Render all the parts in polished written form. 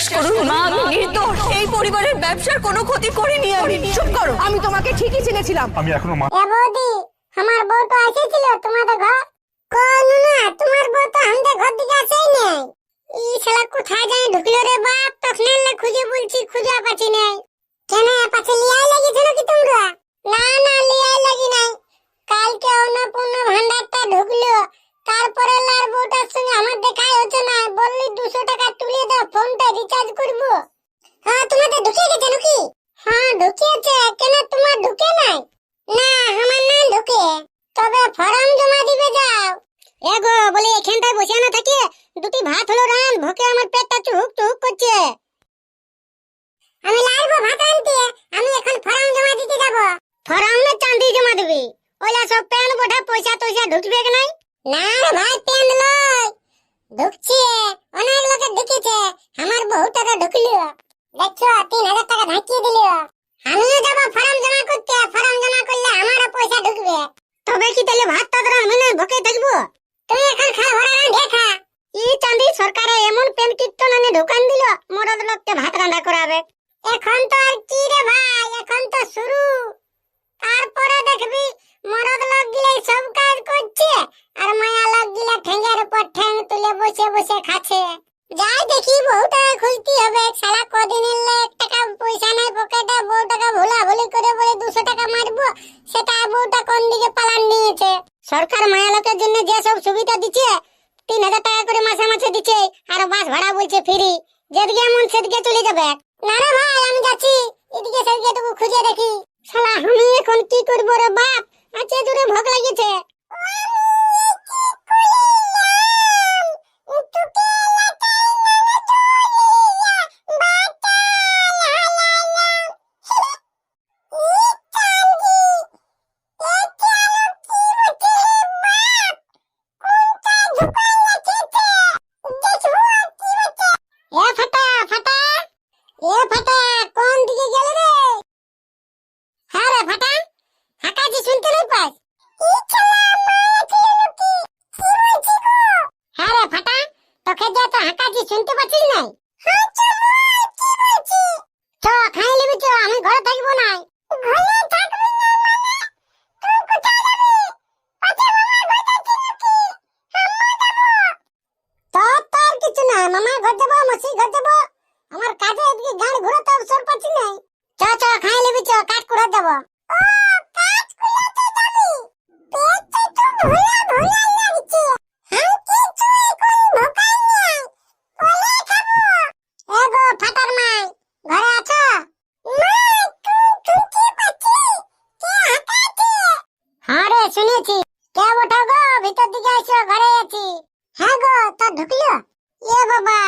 বিশ্বাস করুন মা, আমি নির্দোষ। এই পরিবারের ব্যবসার কোনো ক্ষতি করিনি আমি। চুপ করো, আমি তোমাকে ঠিকই চিনেছিলাম। আমি এখনো মা। এ বৌদি, আমার বউ তো এসেছিল তোমাদের ঘর। কোন না, তোমার বউ তো আমাদের ঘর দিকে আসেই নাই। এই শালা কোথায় যায় ঢুকলো রে বাপ? তখন খুঁজে বলছি, খুঁজে পাচ্ছি নাই। কেন পাছে লিয়াই লাগিয়েছ নাকি তোমরা? না না, লিয়াই লাগি নাই। কালকে অন্নপূর্ণা ভান্ডারটা ঢুকলো, তারপরে লার বউটার সঙ্গে আমার দেখাই হচ্ছে না। বললি 200 টাকা তুলে দাও, ফোনটা রিচার্জ করবো। হ্যাঁ, তোমাদের ঢুকে গেছে নাকি? হ্যাঁ ঢুকিয়েছে। কেন তোমার ঢুকে নাই? না, আমার না ঢুকে। তবে ফর্ম জমা দিবে যাও। এগো বলে এখানটায় বসে না থাকে দুটি ভাত হলো রান, ভোকে আমার পেটটা চুহুক চুহুক করছে। আমি লাইবো ভাত আনতে, আমি এখন ফর্ম জমা দিতে যাব। ফর্ম না চাঁদি জমা দিবি? ওলা সব পেন বড়া পয়সা টয়সা ঢুকবে কি নাই? না রে ভাই, পেন লই ঢুকছে। অনেক লোকে ঢুকেছে, আমার বহুটারে ঢুকলো। দেখছো 3000 টাকা ঢাকিয়ে দিল। আমিও যাব ফর্ম জমা করতে। ফর্ম জমা করলে আমারও পয়সা ঢুকবে। তবে কি তাহলে ভাত তো ধরা আমি না ভোকে থাকবো? তুই এখন খা ভরা রান্ধে খা। ই চাঁদি সরকারে এমন পেন কীর্তন এনে ঢুকান দিল, মরদ লোককে ভাত রান্না করাবে। এখন তো আর কি রে ভাই, এখন তো শুরু। তারপরে দেখবি মরদ লোক গিলে সব কাজ করছে, আর মায়া লোক গিলা ঠেঙ্গের উপর ঠ্যাং তুলে বসে বসে খাচ্ছে। যাই দেখি বউটা খুঁজতে হবে। শালা কদিন এলে 1 টাকা পয়সা নাই পকেটে, বউটাকে ভোলা ভুলি করে বলে 200 টাকা মারবো, সেটা বউটা কোন দিকে পালান নিয়েছে। সরকার মায়া লোকের জন্য যে সব সুবিধা দিচ্ছে, 3000 টাকা করে মাসে মাসে দিচ্ছে, আর বাস ভাড়া বলছে ফ্রি। যেদিকে মন সেদিকে চলে যাবে। না রে ভাই, আমি যাচ্ছি এদিকে সেদিকে টুকু খুঁজে দেখি। শালা আমি এখন কি করবো রে বাপ? আছে দূরে ভোগ লাগিয়েছে। শুনেছি। কে ওঠো গো, ভিতর দিকে এসো, ঘরে আছি। হ্যাঁ গো, তা ঢুকলো? এ বাবা,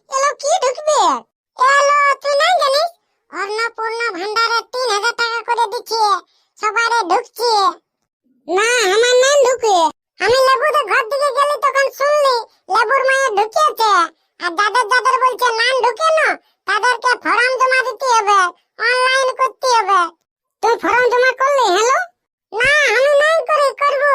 এলো কি ঢুকবে? এলো, তুই নাই জানিস? অন্নপূর্ণা ভান্ডারে 3000 টাকা করে দিচ্ছে, সবারে ঢুকছে। না, আমার নাই ঢুকে। আমি লেবুদের ঘর দিকে গেলি তখন শুনলি লেবুর মায়ে ঢুকিয়েছে। আর যাদের বলছে নাম ঢুকে না, তাদেরকে ফর্ম জমা দিতে হবে, অনলাইন করতে হবে। তুই ফর্ম জমা করলি? হ্যালো? না, আমি নাই করবো।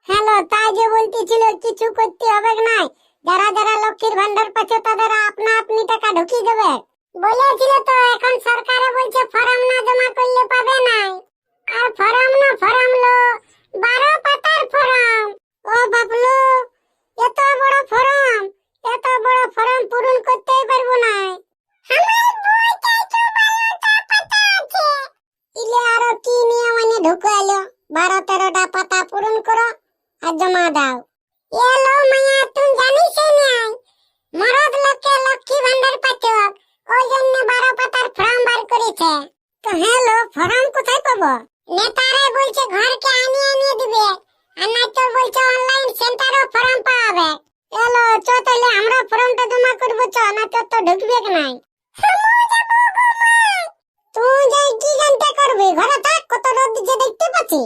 হ্যালো, তাই যে বলতেছিল কিছু করতে হবে নাই। যারা যারা লক্ষ্মীর ভান্ডার পাচ্ছে তাদের আপনা আপনি টাকা ঢুকিয়ে দেবে বলেছিল। তো এখন সরকারে বলছে ফর্ম না জমা করলে পাবে নাই। আর ফর্ম না, ফর্ম লো 12 পাতার ফর্ম। ও বাবলু, এত বড় ফর্ম, এত বড় ফর্ম পূরণ করতেই পারবো না। আমার বইতে 12টা পাতা আছে। ইলে আরো কি নিয়ম এনে ঢুকাইলো? 12-13টা পাতা পূরণ করো আর জমা দাও। এলো মায়া, তুই জানিস নাই মরদ লোকে লক্ষ্মী ভান্ডার পাচ্ছে, ওই জন্য 12 পাতার ফর্ম বার করেছে। তো হ্যালো, ফর্ম কোথায় পাবো? নেতারে বলছে ঘরকে আনিয়ে দিবে, আর নাই তো বলছে অনলাইন সেন্টারও ফর্ম পাবে। এলো, চ তাহলে আমরা ফর্মটা জমা করবো, চ, না তো ঢুকবে কি নাই। তুই যাই কি জানতে করবি? ঘরে থাক, কত রোদ দিচ্ছে দেখতে পাচ্ছি।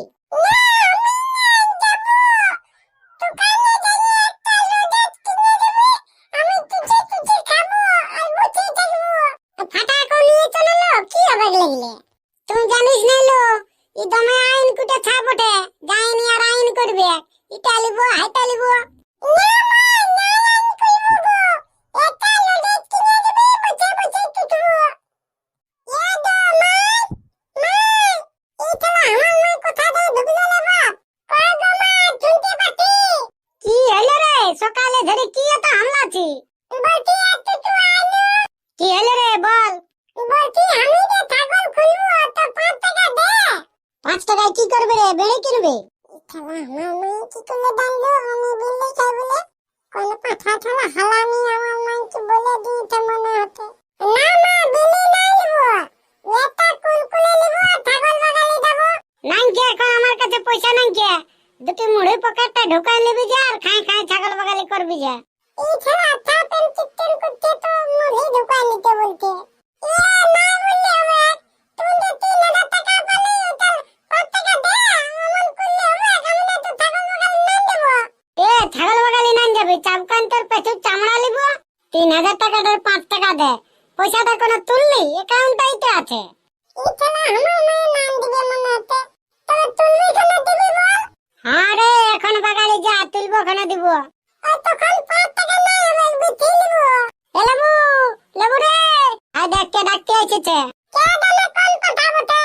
তুমি জানিস না লো, ই দমে আইন কুটে ছাপটে যাইনি আর আইন করবে। ইটা লিব, হাইটা লিব। না মা, না আইন করব গো। এটা লড়ে কিনে দেবে, বসে বেড়ে কিনবে খেলা আমার কি করলে দাঁড়লো আমি বিল্লি খাই বলে কোন পাঠা ঠালা হালামি আমার মাইকে বলে দিতে মনে হতে না মা বিলি নাই নিব এটা কুলকুলে নিব ছাগল বাগালে যাব নাই কে এখন আমার কাছে পয়সা নাই কে দুটি মুড়ি পকেটটা ঢুকাই নেবি যা আর খাই খাই ছাগল বাগালে করবি যা এই ছেলে আচ্ছা পেন চিকন করতে তো মুড়ি ঢুকাই নিতে বলতে এ না বললে হবে তুই যে 3000 টাকা পালি ওটা কত টাকা দে আমন করলে হবে আমি তো ছাগল বাগালে নাই দেব এ ছাগল বাগালে নাই যাবে চামকান তোর পেছু চামড়া লিব 3000 টাকাটার 5 টাকা দে পয়সাটা কোনো তুললি অ্যাকাউন্টটাই তো আছে এই ছেলে আমার মায়ের নাম দিবে মনে হতে তবে তুলবি কেন দিবি বল আরে এখন বাগালে যা তুলবো কেন দিব আর তখন 5 টাকা নাই হবে বিথি নিব এলাবু লেবু রে আই দেখতে ডাকতে এসেছে কে দালে কোন পাঠা বটে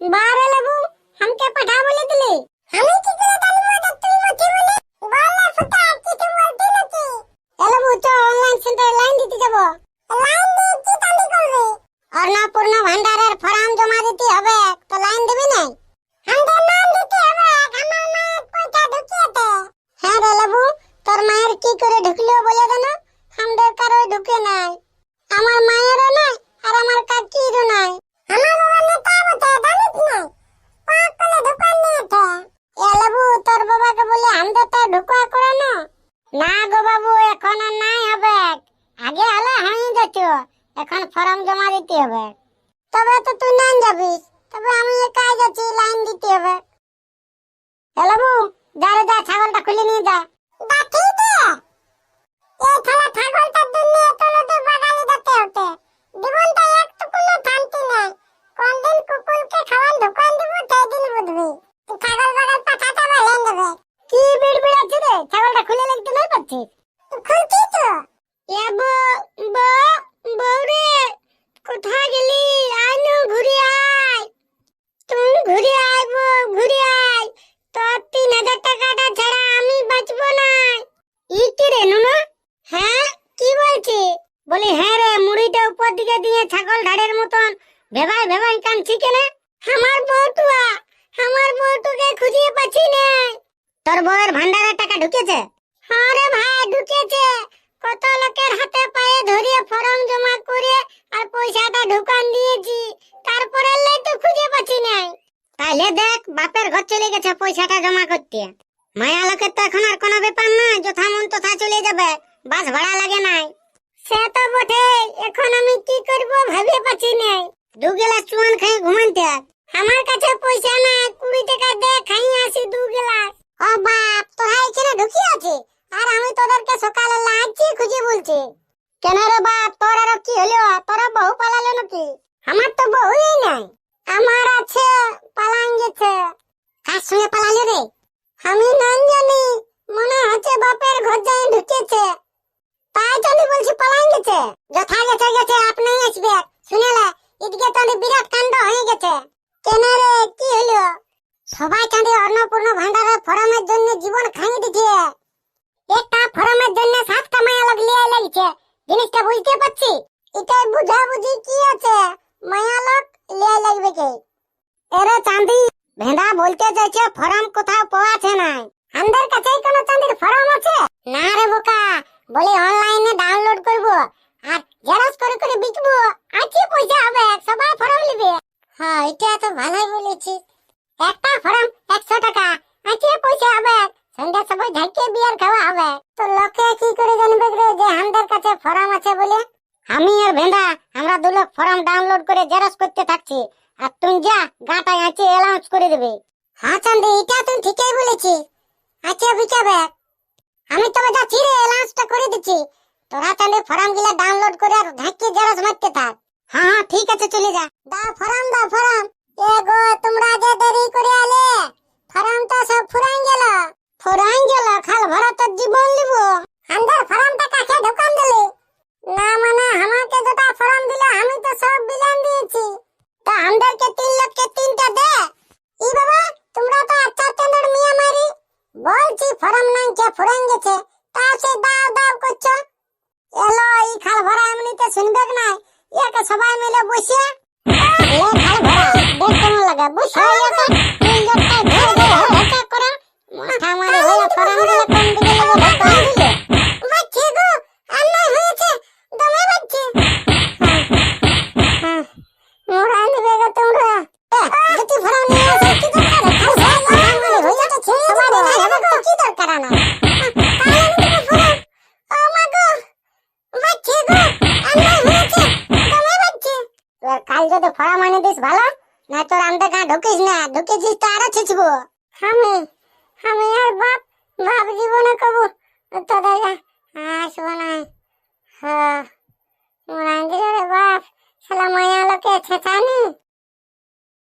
বারে লেবু हमके পাঠা বলে দিলি আমি কি করে জানবো যে তুই মতি বলে বলে ফুটা কি তুই বলতি নাকি এলাবু তো অনলাইন সেন্টারে লাইন দিতে যাব লাইন দিয়ে কি তালি করবে অন্নপূর্ণ ভান্ডারের ফর্ম জমা দিতে হবে তো লাইন দিবি না আমাদের নাম দিতে হবে আমার মায়ের পয়সা ঢুকিয়েতে হ্যাঁ রে লেবু তোর মায়ের কি করে ঢুকলো বলে দে না আমাদের কারো ঢুকে নাই আমার মায়েরও নাই আর আমার কাকিরও নাই আমার বাবা নেতা বটে জানিস না পাক করে ঢুকান নিয়েছে এ লেবু তোর বাবাকে বলে আমাদের তো ঢুকা করে না না গো বাবু এখন আর নাই হবে আগে হলে হয়ে যেত এখন ফর্ম জমা দিতে হবে তবে তো তুই নাই যাবিস তবে আমি একাই যাচ্ছি লাইন দিতে হবে এলাবু যা রে যা ছাগলটা খুলে নিয়ে যা বাকি দে এই থালা ছাগলটা দুনিয়া তোলে তো বাগালে যেতে হতে জীবনটা একটুকুনো শান্তি নাই কোনদিন কুকুরকে খাওয়ান দোকান দিব সেই দিন বুঝবি ছাগল বাগাল পাঠাটা ভালেন দেবে কি বিড়বিড় আছে রে ছাগলটা খুলে লাগতে নাই পাচ্ছিস খুলছি তো এ বউরে কোথায় গেলি আইনু ঘুরে আয় তুই ঘুরে আয় ঘুরে আয় তোর 3000 টাকাটা ছাড়া আমি বাঁচবো না ই কি রে নুনু হ্যাঁ কি বলছি বলি হ্যাঁ রে মুড়িটা উপর দিকে দিয়ে ছাগল ঢাড়ের মতন ভেবাই ভেবাই কাঁদছি কেনে আমার বউটুকে খুঁজিয়ে পাচ্ছি না তোর বউয়ের ভান্ডারের টাকা ঢুকেছে হ্যাঁ রে ভাই ঢুকেছে কত লোকের হাতে পায়ে ধরিয়ে ফর্ম জমা করে আর পয়সাটা ঢুকান দিয়েছি তারপরে তো খুঁজে পাচ্ছি নাই তাইলে দেখ বাপের ঘর চলে গেছে পয়সাটা জমা করতে মায়া লোকের তো এখন আর কোনো ব্যাপার নাই যথা মন তথা চলে যাবে বাস ভাড়া লাগে নাই সে তো বটে এখন আমি কি করব ভাবে পাচ্ছি নাই 2 গ্লাস চুয়ান খাই ঘুমানতে আমার কাছে পয়সা নাই 20 টাকা দে খাই আসি 2 গ্লাস ও বাপ তোরা এখানে ঢুকি আছে আর আমি তোদেরকে সকালে লাগছি খুঁজে বলছি কেন রে বাপ তোর আর কি হলো তোরা বউ পালালো নাকি আমার তো বউই নাই আমার আছে পালান গেছে কার সঙ্গে পালালো রে আমি নাম জানি মনে হচ্ছে বাপের ঘর যাই ঢুকেছে তাই জন্য বলছি পালান গেছে যথা গেছে আপনি আসবে শুনেলে এদিকে তোদের বিরাট কাণ্ড হয়ে গেছে কেন রে কি হলো সবাই চাঁদে অন্নপূর্ণ ভান্ডারের ফর্মের জন্য জীবন খাইয়ে দিচ্ছে একটা ফর্মের জন্য 7টা মায়া লোক লিয়ে লাগছে জিনিসটা বুঝতে পারছি এটাই বুঝাবুঝি কি আছে মায়া লোক লিয়ে লাগবে কে এরে চাঁদি ভেঁদা বলতে চাইছে ফর্ম কোথাও পাওয়াছে না আমাদের কাছে কোনো চাঁদির ফর্ম আছে না রে বোকা বলি অনলাইনে ডাউনলোড করব আর জেরক্স করে বিকবো আছে পয়সা হবে সবাই ফর্ম নেবে হ্যাঁ এটা তো ভালোই বলেছিস একটা ফর্ম 100 টাকা আছে পয়সা হবে সন্ধ্যা সবাই ঢাকে বিয়ার খাওয়া হবে তো লোকে কি করে জানবে রে যে আমাদের কাছে ফর্ম আছে বলে আমি আর ভেঁদা আমরা 2 লোক ফর্ম ডাউনলোড করে জেরক্স করতে থাকছি আর তুই যা গাটা আছে অ্যালাউন্স করে দেবে হ্যাঁ চাঁদি এটা তুই ঠিকই বলেছিস আচ্ছা বিকাবে আমি তবে যাচ্ছি রে অ্যালাউন্সটা করে দিচ্ছি তোরা চাঁদি ফর্ম গুলা ডাউনলোড করে আর ঢাকে জেরক্স মারতে থাক হ্যাঁ ঠিক আছে চলে যা দাও ফর্ম এ গো তোমরা যে দেরি করে এলে ফর্ম তো সব ফুরাই গেল খাল ভরা তো জীবন লিব আমাদের ফর্মটা কাকে ঢুকান দিলি না মানে আমাকে যেটা ফর্ম দিলে আমি তো সব বিলান দিয়েছি তো আমাদেরকে 3 লোককে 3টা দে ই বাবা তোমরা তো আচ্ছা তেন্দর মিয়া মারি বলছি ফর্ম নাই কে ফুরাই গেছে তা সে দাও করছো এলো এই খাল ভরা এমনিতে শুনবে না একে সবাই মিলে বসে এ খাল ভরা দেখ কেমন লাগে বসে ঢাকা করা মাথা মারে হইয়া ফরানগুলো কোন দিকে লাগে ঢাকা দিলে বাচ্চা গো আন্না হয়েছে দমে বাচ্চা হ্যাঁ মোরা দিবে গো তোমরা যদি ফরান নিয়ে আসে কি দরকার খাও মাথা মারে হইয়া তো ছেড়ে দাও না কি দরকার না কাল যদি ফড়া মানে দিস ভালো না তোর আন্দা গা ঢুকিস না ঢুকেছিস তো আরো ছিচবো আমি আর বাপ জীবনে কবু তোদের আসবো না হ্যাঁ মোর আঙ্গিরে বাপ শালা মায়া লোকে ছেঁচানি